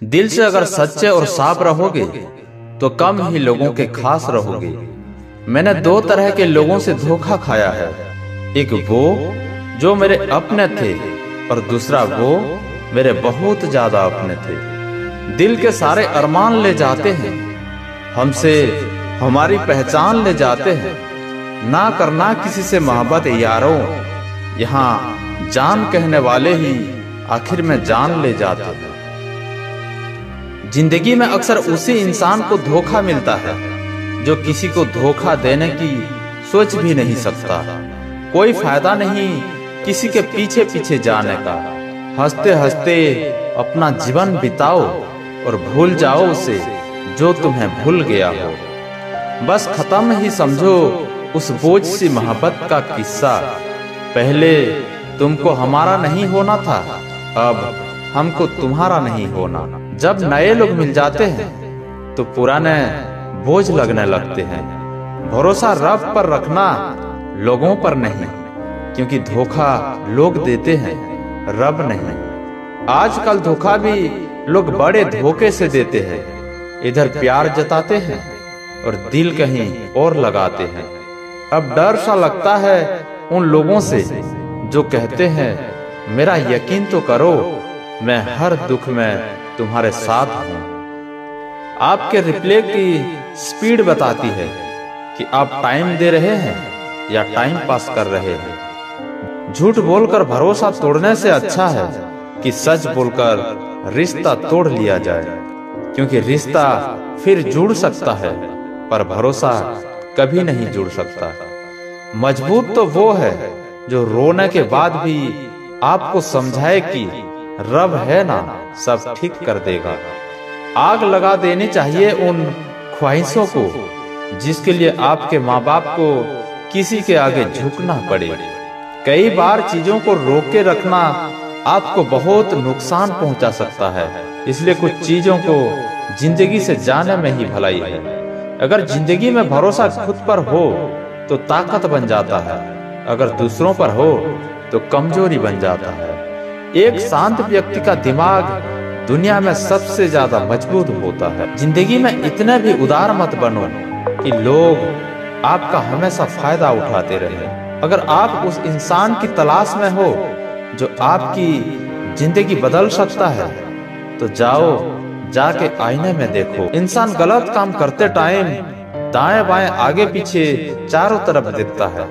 दिल से अगर सच्चे और साफ रहोगे तो कम ही लोगों के खास रहोगे। मैंने दो तरह के लोगों से धोखा खाया है, एक वो जो मेरे अपने थे और दूसरा वो मेरे बहुत ज्यादा अपने थे। दिल के सारे अरमान ले जाते हैं हमसे, हमारी पहचान ले जाते हैं। ना करना किसी से मोहब्बत यारों, यहाँ जान कहने वाले ही आखिर में जान ले जाते हैं। जिंदगी में अक्सर उसी इंसान को धोखा मिलता है जो किसी को धोखा देने की सोच भी नहीं सकता। कोई फायदा नहीं किसी के पीछे पीछे जाने का। हंसते हंसते अपना जीवन बिताओ और भूल जाओ उसे जो तुम्हें भूल गया हो। बस खत्म ही समझो उस बोझ सी मोहब्बत का किस्सा। पहले तुमको हमारा नहीं होना था, अब हमको तुम्हारा नहीं होना। जब नए लोग मिल जाते हैं तो पुराने बोझ लगने लगते हैं। भरोसा रब पर रखना, लोगों पर नहीं, क्योंकि धोखा लोग देते हैं, रब नहीं। आजकल धोखा भी लोग बड़े धोखे से देते हैं। इधर प्यार जताते हैं और दिल कहीं और लगाते हैं। अब डर सा लगता है उन लोगों से जो कहते हैं मेरा यकीन तो करो, मैं हर दुख में तुम्हारे साथ हूं। आपके रिप्ले की स्पीड बताती है कि आप टाइम दे रहे हैं या टाइम पास कर रहे हैं। झूठ बोलकर भरोसा तोड़ने से अच्छा है कि सच बोलकर रिश्ता तोड़ लिया जाए, क्योंकि रिश्ता फिर जुड़ सकता है पर भरोसा कभी नहीं जुड़ सकता। मजबूत तो वो है जो रोने के बाद भी आपको समझाए कि रब है ना, सब ठीक कर देगा। आग लगा देनी चाहिए उन ख्वाहिशों को जिसके लिए आपके माँ बाप को किसी के आगे झुकना पड़े। कई बार चीजों को रोक के रखना आपको बहुत नुकसान पहुंचा सकता है, इसलिए कुछ चीजों को जिंदगी से जाने में ही भलाई है। अगर जिंदगी में भरोसा खुद पर हो तो ताकत बन जाता है, अगर दूसरों पर हो तो कमजोरी बन जाता है। एक शांत व्यक्ति का दिमाग दुनिया में सबसे ज्यादा मजबूत होता है। जिंदगी में इतने भी उदार मत बनो कि लोग आपका हमेशा फायदा उठाते रहे। अगर आप उस इंसान की तलाश में हो जो आपकी जिंदगी बदल सकता है तो जाओ, जाके आईने में देखो। इंसान गलत काम करते टाइम दाएं बाएं आगे पीछे चारों तरफ देखता है,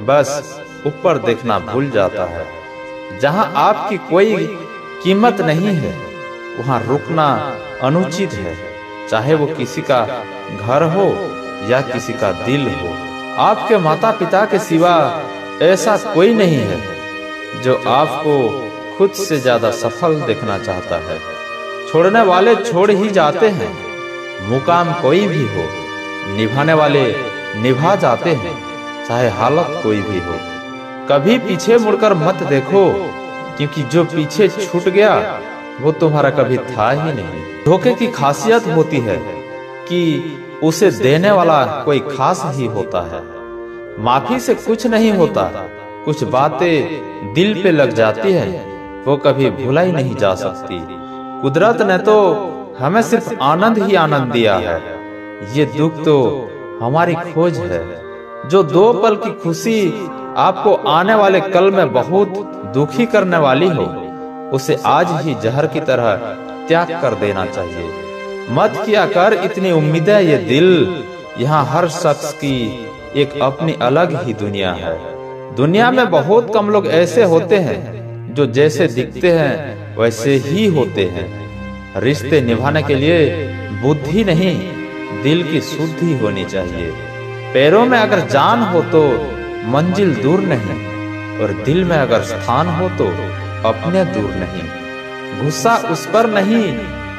बस ऊपर देखना भूल जाता है। जहां आपकी कोई कीमत नहीं है वहां रुकना अनुचित है, चाहे वो किसी का घर हो या किसी का दिल हो। आपके माता पिता के सिवा ऐसा कोई नहीं है जो आपको खुद से ज्यादा सफल देखना चाहता है। छोड़ने वाले छोड़ ही जाते हैं, मुकाम कोई भी हो। निभाने वाले निभा जाते हैं, चाहे हालत कोई भी हो। कभी पीछे मुड़कर मत देखो, क्योंकि जो पीछे छूट गया वो तुम्हारा कभी था ही नहीं। धोखे की खासियत होती है कि उसे देने वाला कोई खास ही होता है। माफी से कुछ नहीं होता, कुछ बातें दिल पे लग जाती है, वो कभी भुलाई नहीं जा सकती। कुदरत ने तो हमें सिर्फ आनंद ही आनंद दिया है, ये दुख तो हमारी खोज है। जो दो पल की खुशी आपको आने वाले कल में बहुत दुखी करने वाली हो, उसे आज ही जहर की तरह त्याग कर देना चाहिए। मत किया कर इतनी उम्मीदें ये दिल, यहाँ हर शख्स की एक अपनी अलग ही दुनिया है। दुनिया में बहुत कम लोग ऐसे होते हैं जो जैसे दिखते हैं वैसे ही होते हैं। रिश्ते निभाने के लिए बुद्धि नहीं, दिल की शुद्धि होनी चाहिए। पैरों में अगर जान हो तो मंजिल दूर नहीं, और दिल में अगर स्थान हो तो अपने दूर नहीं। गुस्सा उस पर नहीं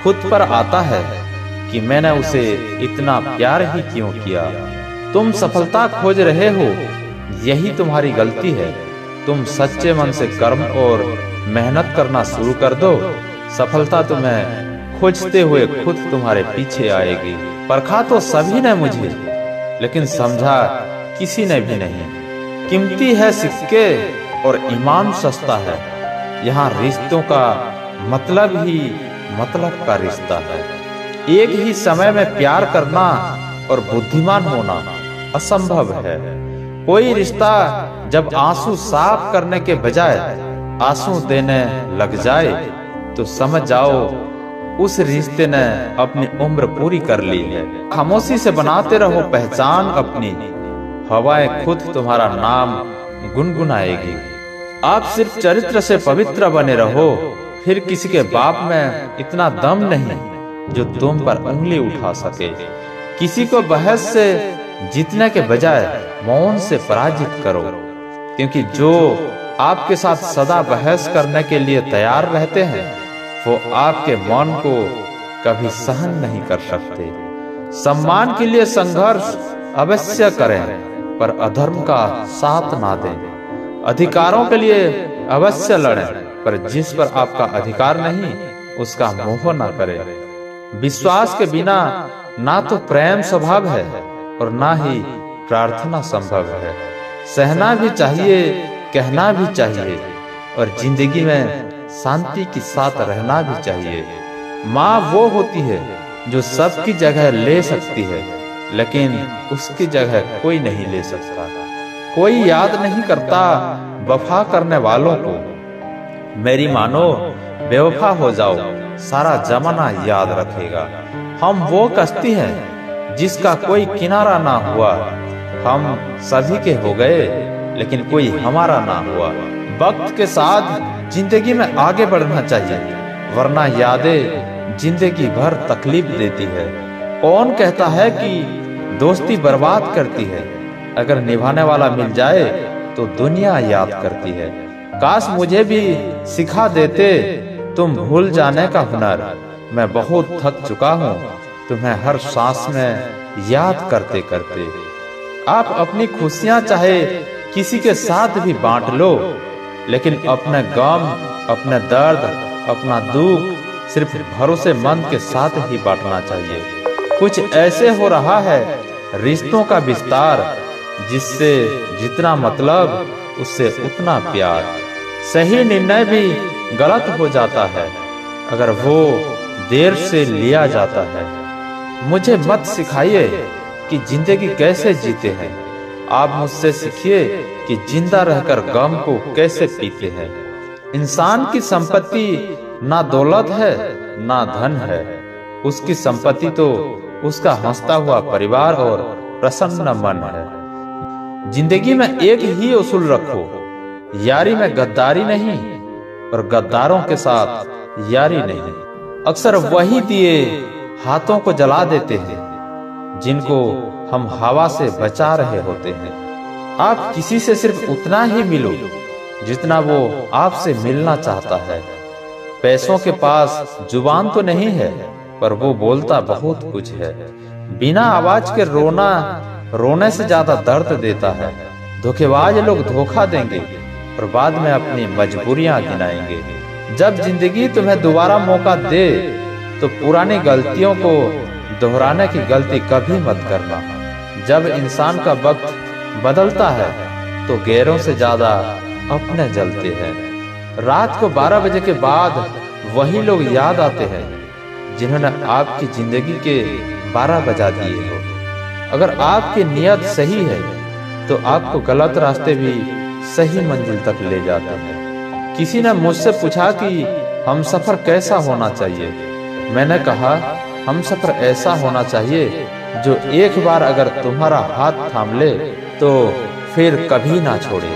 खुद पर आता है कि मैंने उसे इतना प्यार ही क्यों किया। तुम सफलता खोज रहे हो, यही तुम्हारी गलती है। तुम सच्चे मन से कर्म और मेहनत करना शुरू कर दो, सफलता तुम्हें खोजते हुए खुद तुम्हारे पीछे आएगी। परखा तो सभी ने मुझे, लेकिन समझा किसी ने भी नहीं। कीमती है सिक्के और ईमान सस्ता है, यहाँ रिश्तों का मतलब ही मतलब का रिश्ता है। एक ही समय में प्यार करना और बुद्धिमान होना असंभव है। कोई रिश्ता जब आंसू साफ करने के बजाय आंसू देने लग जाए तो समझ जाओ उस रिश्ते ने अपनी उम्र पूरी कर ली है। खामोशी से बनाते रहो पहचान अपनी, हवाएं खुद तुम्हारा नाम गुनगुनाएगी। आप सिर्फ चरित्र से पवित्र बने रहो, फिर किसी के बाप में इतना दम नहीं जो तुम पर उंगली उठा सके। किसी को बहस से जीतने के बजाय मौन से पराजित करो, क्योंकि जो आपके साथ सदा बहस करने के लिए तैयार रहते हैं वो आपके मौन को कभी सहन नहीं कर सकते। सम्मान के लिए संघर्ष अवश्य करें, पर अधर्म का साथ ना दें। अधिकारों के लिए अवश्य लड़ें, पर जिस पर आपका अधिकार नहीं उसका मोह ना करें। विश्वास के बिना ना तो प्रेम स्वभाव है और ना ही प्रार्थना संभव है। सहना भी चाहिए, कहना भी चाहिए, और जिंदगी में शांति के साथ रहना भी चाहिए। माँ वो होती है जो सबकी जगह ले सकती है, लेकिन उसकी जगह कोई नहीं ले सकता। कोई याद नहीं करता वफा करने वालों को। मेरी मानो बेवफा हो जाओ, सारा जमाना याद रखेगा। हम वो कश्ती हैं जिसका कोई किनारा ना हुआ। हम सभी के हो गए लेकिन कोई हमारा ना हुआ। वक्त के साथ जिंदगी में आगे बढ़ना चाहिए, वरना यादें जिंदगी भर तकलीफ देती है। कौन कहता है कि दोस्ती बर्बाद करती है? अगर निभाने वाला मिल जाए तो दुनिया याद करती है। काश मुझे भी सिखा देते तुम भूल जाने का हुनर। मैं बहुत थक चुका हूँ तुम्हें हर सांस में याद करते करते। आप अपनी खुशियां चाहे किसी के साथ भी बांट लो, लेकिन अपने गम, अपने दर्द, अपना दुख सिर्फ भरोसेमंद के साथ ही बांटना चाहिए। कुछ ऐसे हो रहा है रिश्तों का विस्तार, जिससे जितना मतलब उससे उतना प्यार। सही निर्णय भी गलत हो जाता है अगर वो देर से लिया जाता है। मुझे मत सिखाइए कि जिंदगी कैसे जीते हैं, आप मुझसे सीखिए कि जिंदा रहकर गम को कैसे पीते हैं। इंसान की संपत्ति ना दौलत है ना धन है, उसकी संपत्ति तो उसका हंसता हुआ परिवार और प्रसन्न मन है। जिंदगी में एक ही उसूल रखो, यारी में गद्दारी नहीं और गद्दारों के साथ यारी नहीं। अक्सर वही दिए हाथों को जला देते हैं जिनको हम हवा से बचा रहे होते हैं। आप किसी से सिर्फ उतना ही मिलो जितना वो आपसे मिलना चाहता है। पैसों के पास जुबान तो नहीं है, पर वो बोलता बहुत कुछ है। बिना आवाज के रोना रोने से ज्यादा दर्द देता है। धोखेबाज लोग धोखा देंगे और बाद में अपनी मजबूरियां गिनाएंगे। जब जिंदगी तुम्हें दोबारा मौका दे तो पुरानी गलतियों को दोहराने की गलती कभी मत करना। जब इंसान का वक्त बदलता है तो गैरों से ज्यादा अपने जलते हैं। रात को 12 बजे के बाद वही लोग याद आते हैं जिन्होंने आपकी जिंदगी के 12 बजा दिए हो। अगर आपकी नियत सही है तो आपको गलत रास्ते भी सही मंजिल तक ले जाते हैं। किसी ने मुझसे पूछा कि हम सफर कैसा होना चाहिए। मैंने कहा हम सफर ऐसा होना चाहिए जो एक बार अगर तुम्हारा हाथ थाम ले तो फिर कभी ना छोड़े।